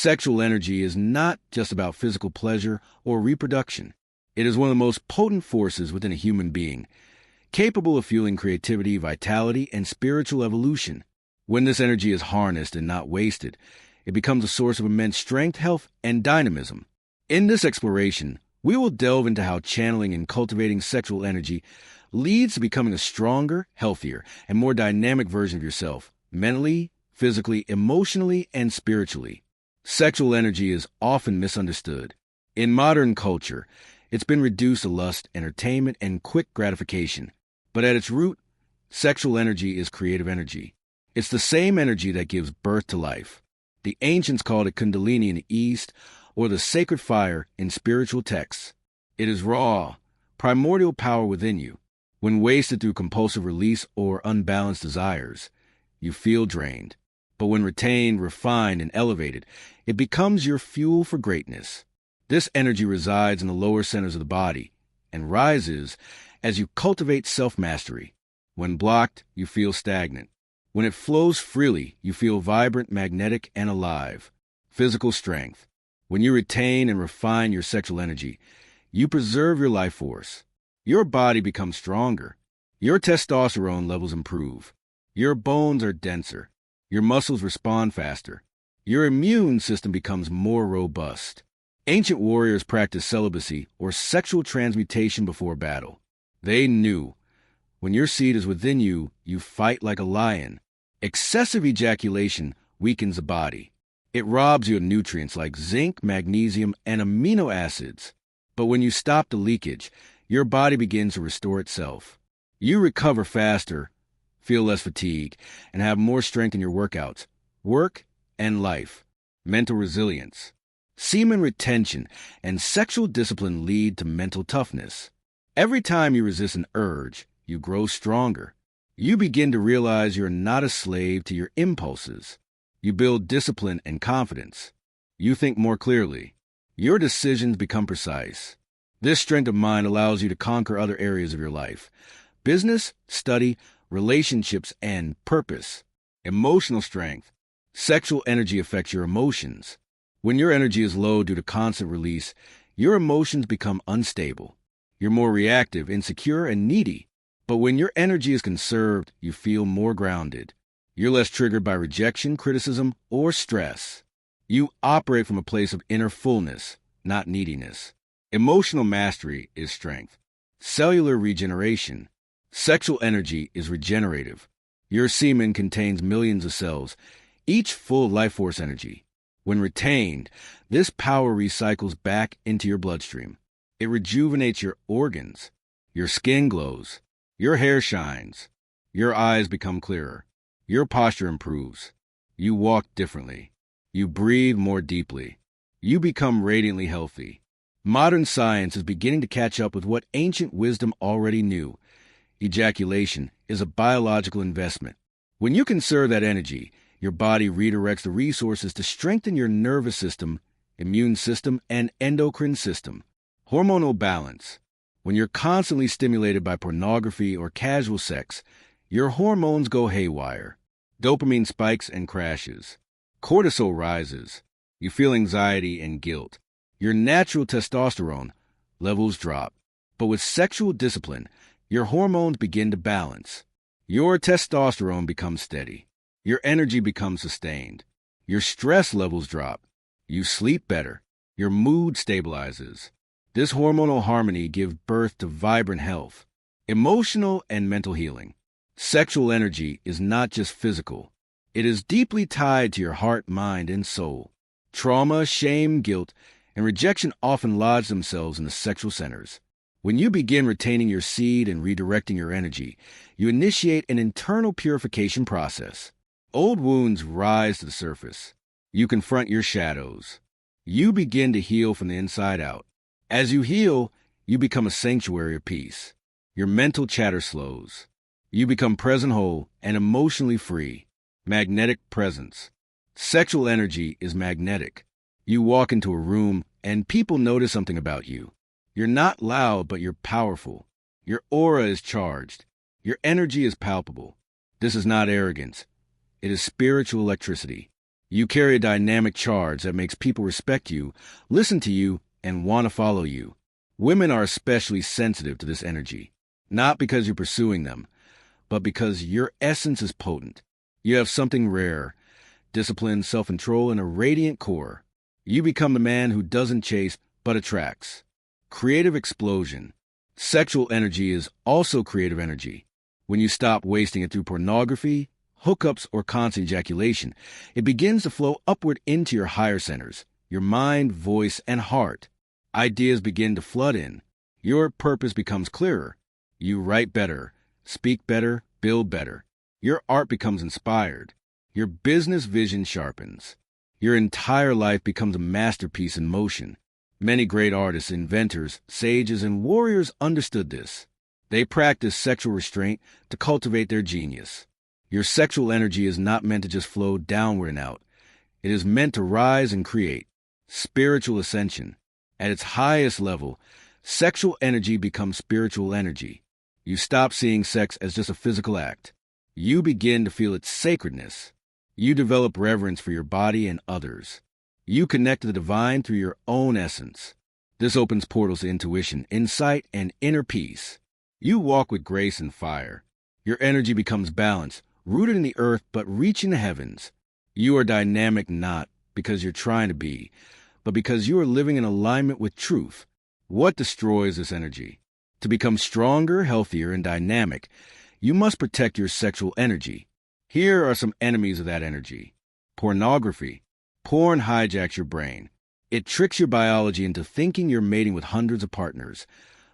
Sexual energy is not just about physical pleasure or reproduction. It is one of the most potent forces within a human being, capable of fueling creativity, vitality, and spiritual evolution. When this energy is harnessed and not wasted, it becomes a source of immense strength, health, and dynamism. In this exploration, we will delve into how channeling and cultivating sexual energy leads to becoming a stronger, healthier, and more dynamic version of yourself, mentally, physically, emotionally, and spiritually. Sexual energy is often misunderstood. In modern culture, it's been reduced to lust, entertainment, and quick gratification. But at its root, sexual energy is creative energy. It's the same energy that gives birth to life. The ancients called it Kundalini in the East, or the sacred fire in spiritual texts. It is raw, primordial power within you. When wasted through compulsive release or unbalanced desires, you feel drained. But when retained, refined, and elevated, it becomes your fuel for greatness. This energy resides in the lower centers of the body and rises as you cultivate self-mastery. When blocked, you feel stagnant. When it flows freely, you feel vibrant, magnetic, and alive. Physical strength. When you retain and refine your sexual energy, you preserve your life force. Your body becomes stronger. Your testosterone levels improve. Your bones are denser. Your muscles respond faster. Your immune system becomes more robust. Ancient warriors practiced celibacy or sexual transmutation before battle. They knew, when your seed is within you, you fight like a lion. Excessive ejaculation weakens the body. It robs you of nutrients like zinc, magnesium, and amino acids. But when you stop the leakage, your body begins to restore itself. You recover faster, feel less fatigue, and have more strength in your workouts, work, and life. Mental resilience. Semen retention and sexual discipline lead to mental toughness. Every time you resist an urge, you grow stronger. You begin to realize you're not a slave to your impulses. You build discipline and confidence. You think more clearly. Your decisions become precise. This strength of mind allows you to conquer other areas of your life: business, study, relationships, and purpose. Emotional strength. Sexual energy affects your emotions. When your energy is low due to constant release, your emotions become unstable. You're more reactive, insecure, and needy. But when your energy is conserved, you feel more grounded. You're less triggered by rejection, criticism, or stress. You operate from a place of inner fullness, not neediness. Emotional mastery is strength. Cellular regeneration. Sexual energy is regenerative. Your semen contains millions of cells, each full of life force energy. When retained, this power recycles back into your bloodstream. It rejuvenates your organs. Your skin glows. Your hair shines. Your eyes become clearer. Your posture improves. You walk differently. You breathe more deeply. You become radiantly healthy. Modern science is beginning to catch up with what ancient wisdom already knew. Ejaculation is a biological investment. When you conserve that energy, your body redirects the resources to strengthen your nervous system, immune system, and endocrine system. Hormonal balance. When you're constantly stimulated by pornography or casual sex, your hormones go haywire. Dopamine spikes and crashes. Cortisol rises. You feel anxiety and guilt. Your natural testosterone levels drop. But with sexual discipline, your hormones begin to balance. Your testosterone becomes steady. Your energy becomes sustained. Your stress levels drop. You sleep better. Your mood stabilizes. This hormonal harmony gives birth to vibrant health, emotional and mental healing. Sexual energy is not just physical. It is deeply tied to your heart, mind, and soul. Trauma, shame, guilt, and rejection often lodge themselves in the sexual centers. When you begin retaining your seed and redirecting your energy, you initiate an internal purification process. Old wounds rise to the surface. You confront your shadows. You begin to heal from the inside out. As you heal, you become a sanctuary of peace. Your mental chatter slows. You become present whole and emotionally free. Magnetic presence. Sexual energy is magnetic. You walk into a room and people notice something about you. You're not loud, but you're powerful. Your aura is charged. Your energy is palpable. This is not arrogance. It is spiritual electricity. You carry a dynamic charge that makes people respect you, listen to you, and want to follow you. Women are especially sensitive to this energy, not because you're pursuing them, but because your essence is potent. You have something rare, discipline, self-control, and a radiant core. You become the man who doesn't chase, but attracts. Creative explosion. Sexual energy is also creative energy. When you stop wasting it through pornography, hookups, or constant ejaculation, it begins to flow upward into your higher centers, your mind, voice, and heart. Ideas begin to flood in. Your purpose becomes clearer. You write better, speak better, build better. Your art becomes inspired. Your business vision sharpens. Your entire life becomes a masterpiece in motion. Many great artists, inventors, sages, and warriors understood this. They practiced sexual restraint to cultivate their genius. Your sexual energy is not meant to just flow downward and out. It is meant to rise and create. Spiritual ascension. At its highest level, sexual energy becomes spiritual energy. You stop seeing sex as just a physical act. You begin to feel its sacredness. You develop reverence for your body and others. You connect to the divine through your own essence. This opens portals to intuition, insight, and inner peace. You walk with grace and fire. Your energy becomes balanced, rooted in the earth but reaching the heavens. You are dynamic not because you're trying to be, but because you are living in alignment with truth. What destroys this energy? To become stronger, healthier, and dynamic, you must protect your sexual energy. Here are some enemies of that energy. Pornography. Porn hijacks your brain. It tricks your biology into thinking you're mating with hundreds of partners,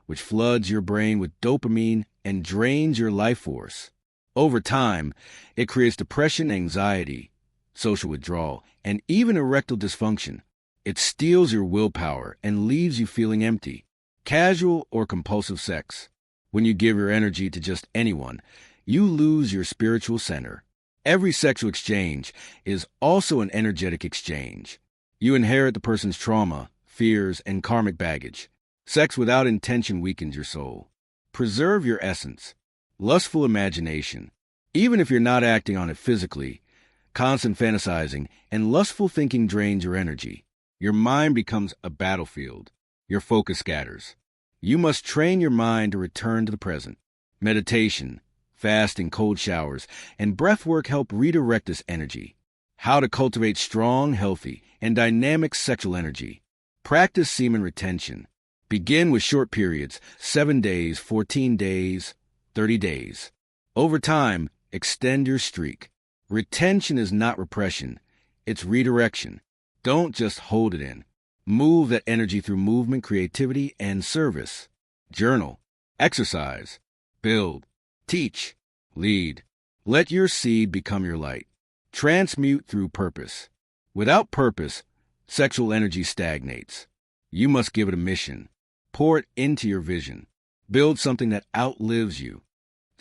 which floods your brain with dopamine and drains your life force. Over time, it creates depression, anxiety, social withdrawal, and even erectile dysfunction. It steals your willpower and leaves you feeling empty. Casual or compulsive sex. When you give your energy to just anyone, you lose your spiritual center. Every sexual exchange is also an energetic exchange. You inherit the person's trauma, fears, and karmic baggage. Sex without intention weakens your soul. Preserve your essence. Lustful imagination. Even if you're not acting on it physically, constant fantasizing and lustful thinking drains your energy. Your mind becomes a battlefield. Your focus scatters. You must train your mind to return to the present. Meditation, fasting, cold showers, and breath work help redirect this energy. How to cultivate strong, healthy, and dynamic sexual energy. Practice semen retention. Begin with short periods, 7 days, 14 days, 30 days. Over time, extend your streak. Retention is not repression, it's redirection. Don't just hold it in. Move that energy through movement, creativity, and service. Journal. Exercise. Build. Teach. Lead. Let your seed become your light. Transmute through purpose. Without purpose, sexual energy stagnates. You must give it a mission. Pour it into your vision. Build something that outlives you.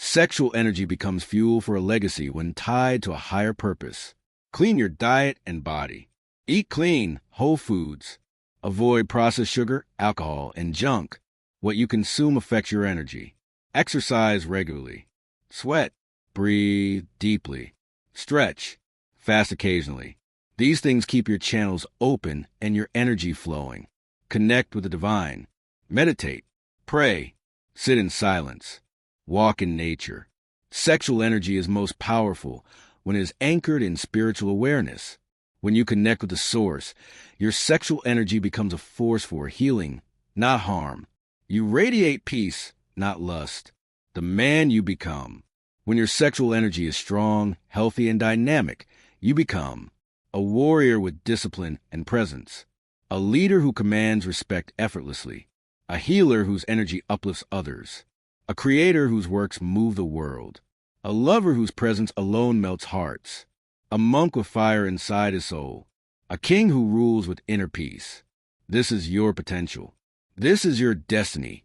Sexual energy becomes fuel for a legacy when tied to a higher purpose. Clean your diet and body. Eat clean, whole foods. Avoid processed sugar, alcohol, and junk. What you consume affects your energy. Exercise regularly. Sweat. Breathe deeply. Stretch. Fast occasionally. These things keep your channels open and your energy flowing. Connect with the divine. Meditate. Pray. Sit in silence. Walk in nature. Sexual energy is most powerful when it is anchored in spiritual awareness. When you connect with the source, your sexual energy becomes a force for healing, not harm. You radiate peace, not lust. The man you become. When your sexual energy is strong, healthy, and dynamic, you become a warrior with discipline and presence, a leader who commands respect effortlessly, a healer whose energy uplifts others, a creator whose works move the world, a lover whose presence alone melts hearts, a monk with fire inside his soul, a king who rules with inner peace. This is your potential. This is your destiny,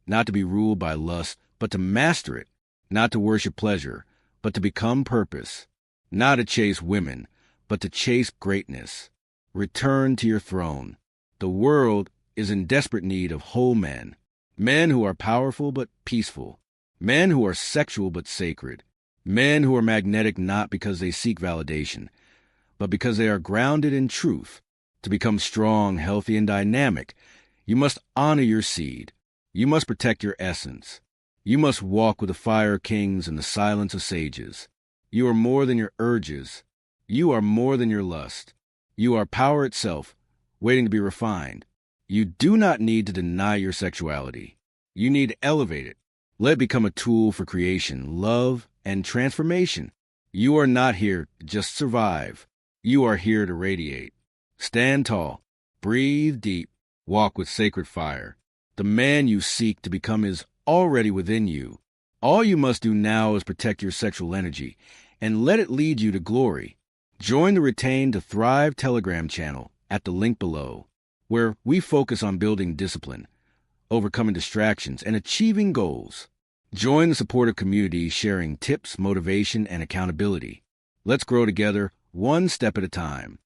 not to be ruled by lust, but to master it, not to worship pleasure, but to become purpose, not to chase women, but to chase greatness. Return to your throne. The world is in desperate need of whole men, men who are powerful but peaceful, men who are sexual but sacred, men who are magnetic not because they seek validation, but because they are grounded in truth. To become strong, healthy, and dynamic, you must honor your seed. You must protect your essence. You must walk with the fire kings and the silence of sages. You are more than your urges. You are more than your lust. You are power itself, waiting to be refined. You do not need to deny your sexuality. You need to elevate it. Let it become a tool for creation, love, and transformation. You are not here to just survive. You are here to radiate. Stand tall, breathe deep, walk with sacred fire. The man you seek to become is already within you. All you must do now is protect your sexual energy and let it lead you to glory. Join the Retain to Thrive Telegram channel at the link below, where we focus on building discipline, overcoming distractions, and achieving goals. Join the supportive community sharing tips, motivation, and accountability. Let's grow together, one step at a time.